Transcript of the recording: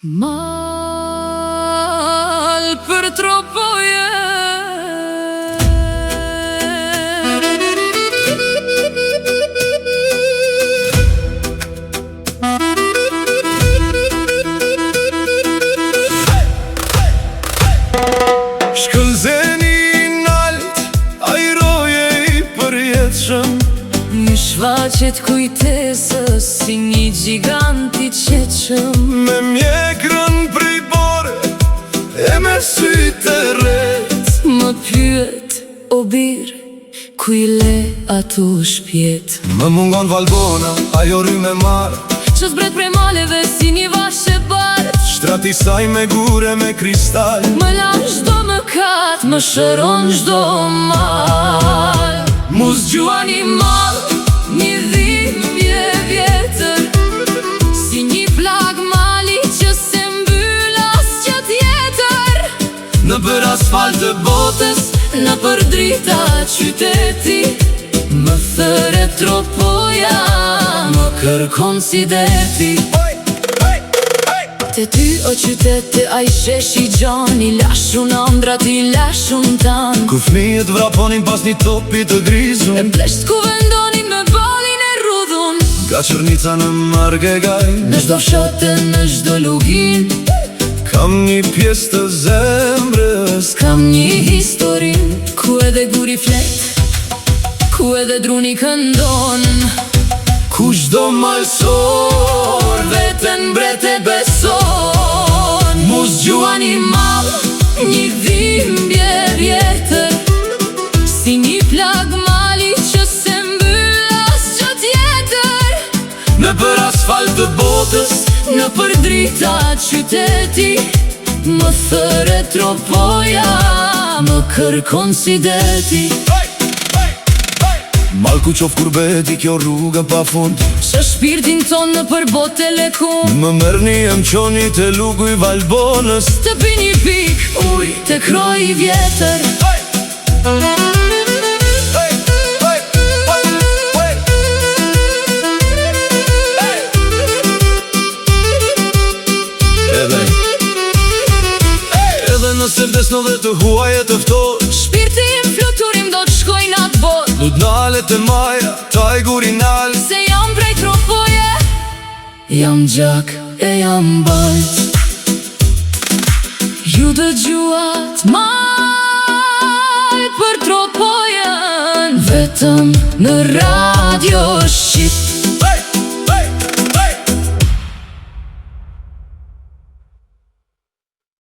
Mal për tropoje Shkëllzeni nalt, ajroje I përjetëshëm Një shfaqet kujtesës si një gjiganti qeqëm Me mjekrën prej bore e me sytë rret Më pyet o birë, ku I le ato shpjet Më mungon Valbona, ajo ry me marë Që zbret prej maleve si një vashe bart Shtrati saj me gure me kristal Më lan shdo më kat, më shëron shdo mal Muz gjuani mal, një dhimbje vjetër Si një plag mali që se mbyll as që tjetër Në për asfalt të botës, Në për drita qyteti Më thëre tropoja Më kërkon si deti Te ty o qytete a I shesh I gjani Lashun andrat I lashun tan ku fëmijët vraponin pas një topi të grizun E mplesht ku vendonin me balin e rudhun Ka qërnica në Margegaj Në shdo fshatë, në shdo lugin Kam një pjesë të zemrës Kam një historin Ku edhe guri flet Ku edhe druni këndon Ku shdo malsor Vetën brete beson Muz Gjuani mal Një dhimbje vjetër Si një plag mali që se mbyll as që tjetër Në për asfalt të botës Në për drita qyteti Më thëre tropoja Më kërkon si deti Mal ku qof kur beti kjo rruga pa fund Që shpirtin ton në për bote lekun Më mërni e më qoni të lugu I Valbonës Të pi një pik uj të kroj I vjetër Edhe nëse vdesno dhe të huaj e të ftosh Shpirti im fluturim do të shkoj në atë bot Lut nalet e maja, taj guri nal Se jam prej tropoje Jam gjak e jam bajt Ju dëgjuat mal për tropojen Vetëm në radio